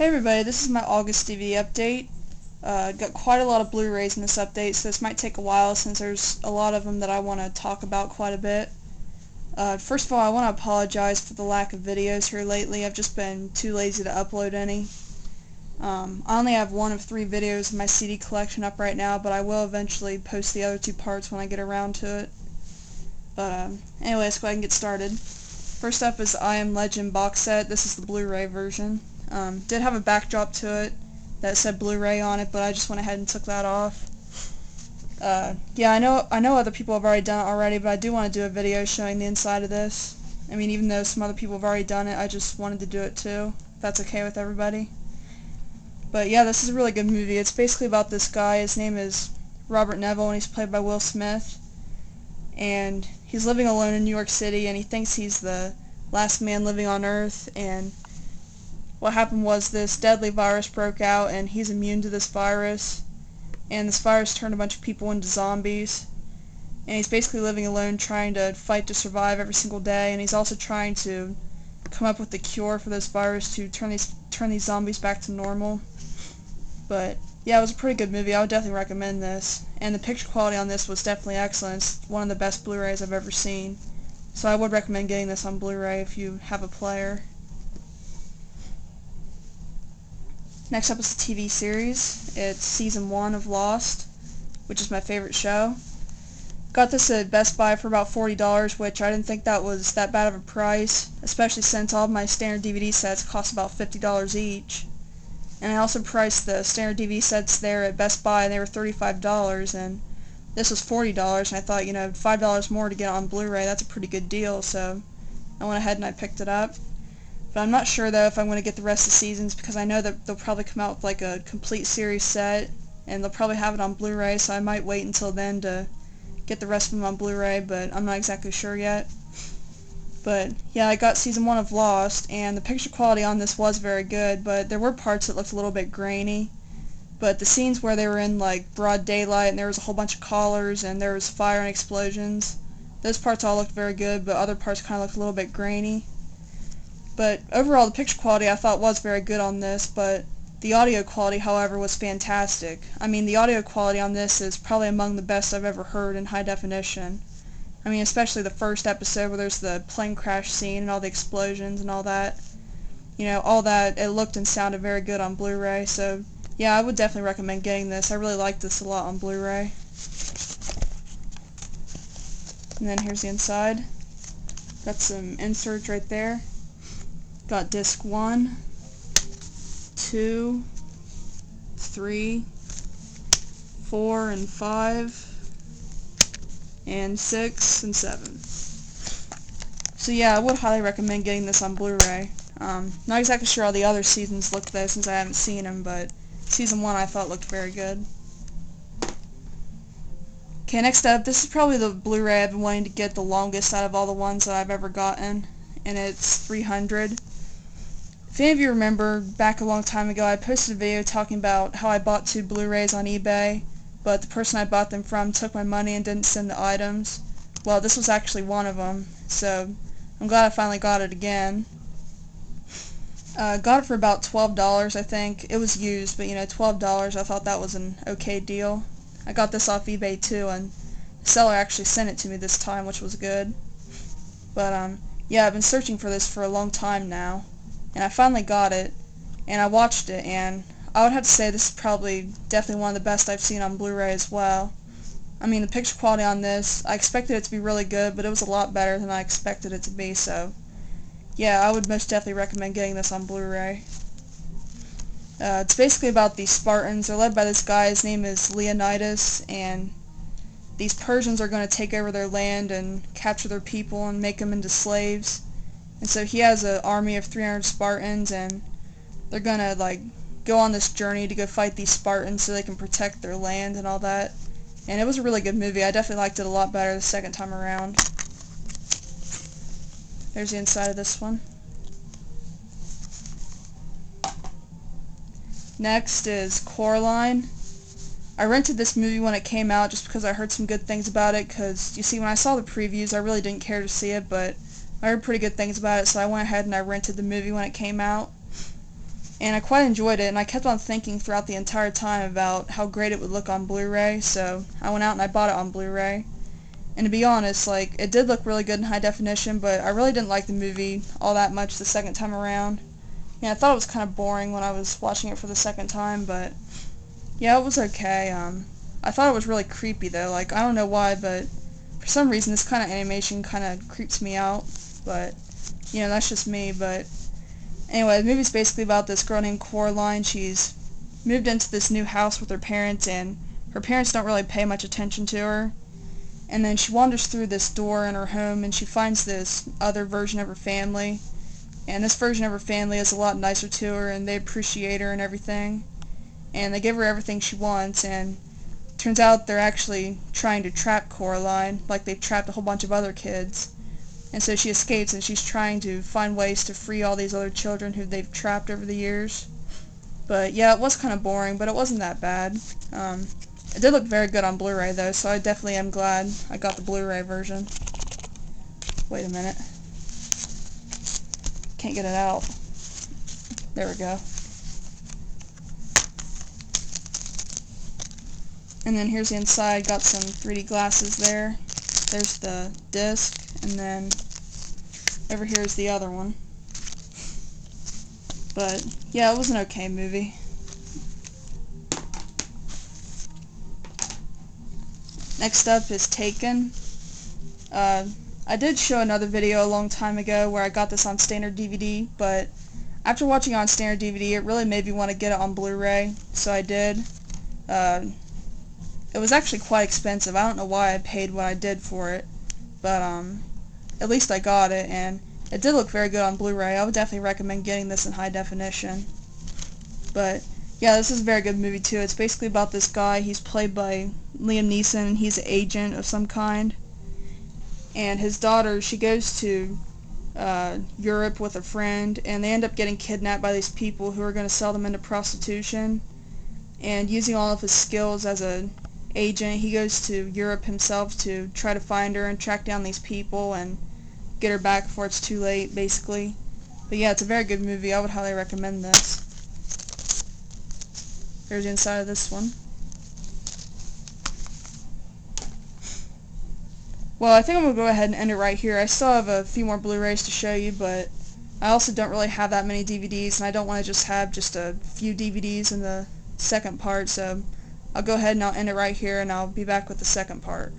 Hey everybody, this is my August DVD update. Got quite a lot of Blu-rays in this update, so this might take a while since there's a lot of them that I want to talk about quite a bit. First of all, I want to apologize for the lack of videos here lately. I've just been too lazy to upload any. I only have one of 3 videos in my CD collection up right now, but I will eventually post the other 2 parts when I get around to it. But anyway, let's go ahead and get started. First up is I Am Legend box set. This is the Blu-ray version. Did have a backdrop to it that said Blu-ray on it, but I just went ahead and took that off. Yeah, I know other people have already done it already, but I do want to do a video showing the inside of this. I mean, even though some other people have already done it, I just wanted to do it too, if that's okay with everybody. But yeah, this is a really good movie. It's basically about this guy. His name is Robert Neville, and he's played by Will Smith. And he's living alone in New York City, and he thinks he's the last man living on Earth, and what happened was this deadly virus broke out, and he's immune to this virus, and this virus turned a bunch of people into zombies, and he's basically living alone trying to fight to survive every single day, and he's also trying to come up with the cure for this virus to turn these zombies back to normal. But yeah, it was a pretty good movie. I would definitely recommend this, and the picture quality on this was definitely excellent. It's one of the best Blu-rays I've ever seen, so I would recommend getting this on Blu-ray if you have a player. Next up is the TV series. It's season 1 of Lost, which is my favorite show. Got this at Best Buy for about $40, which I didn't think that was that bad of a price, especially since all of my standard DVD sets cost about $50 each. And I also priced the standard DVD sets there at Best Buy, and they were $35, and this was $40, and I thought, $5 more to get it on Blu-ray, that's a pretty good deal, so I went ahead and I picked it up. But I'm not sure though if I'm going to get the rest of the seasons, because I know that they'll probably come out with like a complete series set, and they'll probably have it on Blu-ray, so I might wait until then to get the rest of them on Blu-ray, but I'm not exactly sure yet. But yeah, I got season 1 of Lost, and the picture quality on this was very good, but there were parts that looked a little bit grainy. But the scenes where they were in like broad daylight and there was a whole bunch of callers and there was fire and explosions, those parts all looked very good, but other parts kind of looked a little bit grainy. But overall, the picture quality I thought was very good on this, but the audio quality, however, was fantastic. I mean, the audio quality on this is probably among the best I've ever heard in high definition. I mean, especially the first episode where there's the plane crash scene and all the explosions and all that. All that, it looked and sounded very good on Blu-ray, so yeah, I would definitely recommend getting this. I really like this a lot on Blu-ray. And then here's the inside. Got some inserts right there. Got disc 1, 2, 3, 4, and 5, and 6, and 7. So yeah, I would highly recommend getting this on Blu-ray. Not exactly sure how the other seasons looked though, since I haven't seen them, but season 1 I thought looked very good. Okay, next up, this is probably the Blu-ray I've been wanting to get the longest out of all the ones that I've ever gotten, and it's 300. If any of you remember, back a long time ago, I posted a video talking about how I bought 2 Blu-rays on eBay, but the person I bought them from took my money and didn't send the items. Well, this was actually one of them, so I'm glad I finally got it again. Got it for about $12, I think. It was used, but $12, I thought that was an okay deal. I got this off eBay too, and the seller actually sent it to me this time, which was good. But yeah, I've been searching for this for a long time now, and I finally got it, and I watched it, and I would have to say this is probably definitely one of the best I've seen on Blu-ray as well. I mean, the picture quality on this, I expected it to be really good, but it was a lot better than I expected it to be, so yeah, I would most definitely recommend getting this on Blu-ray. It's basically about these Spartans. They're led by this guy. His name is Leonidas, and these Persians are going to take over their land and capture their people and make them into slaves. And so he has an army of 300 Spartans, and they're going to go on this journey to go fight these Spartans so they can protect their land and all that. And it was a really good movie. I definitely liked it a lot better the second time around. There's the inside of this one. Next is Coraline. I rented this movie when it came out just because I heard some good things about it, because you see, when I saw the previews I really didn't care to see it, but I heard pretty good things about it, so I went ahead and I rented the movie when it came out. and I quite enjoyed it, and I kept on thinking throughout the entire time about how great it would look on Blu-ray, so I went out and I bought it on Blu-ray. And to be honest, like, it did look really good in high definition, but I really didn't like the movie all that much the second time around. Yeah, I thought it was kind of boring when I was watching it for the second time, but yeah, it was okay. I thought it was really creepy though. Like, I don't know why, but for some reason this kind of animation kind of creeps me out. But you know, that's just me. But anyway, the movie's basically about this girl named Coraline. She's moved into this new house with her parents, and her parents don't really pay much attention to her. And then she wanders through this door in her home, and she finds this other version of her family. And this version of her family is a lot nicer to her, and they appreciate her and everything. And they give her everything she wants, and turns out they're actually trying to trap Coraline, like they've trapped a whole bunch of other kids. And so she escapes, and she's trying to find ways to free all these other children who they've trapped over the years. But yeah, it was kind of boring, but it wasn't that bad. It did look very good on Blu-ray though, so I definitely am glad I got the Blu-ray version. Wait a minute. Can't get it out. There we go. And then here's the inside, got some 3D glasses there. There's the disc, and then over here is the other one. But yeah, it was an okay movie. Next up is Taken. I did show another video a long time ago where I got this on standard DVD, but after watching it on standard DVD, it really made me want to get it on Blu-ray, so I did. It was actually quite expensive. I don't know why I paid what I did for it, but at least I got it, and it did look very good on Blu-ray. I would definitely recommend getting this in high definition. But yeah, this is a very good movie too. It's basically about this guy. He's played by Liam Neeson, and he's an agent of some kind. And his daughter, she goes to Europe with a friend, and they end up getting kidnapped by these people who are going to sell them into prostitution. And using all of his skills as an agent, he goes to Europe himself to try to find her and track down these people and get her back before it's too late, basically. But yeah, it's a very good movie. I would highly recommend this. Here's the inside of this one. Well, I think I'm going to go ahead and end it right here. I still have a few more Blu-rays to show you, but I also don't really have that many DVDs, and I don't want to just have just a few DVDs in the second part, so I'll go ahead and I'll end it right here, and I'll be back with the second part.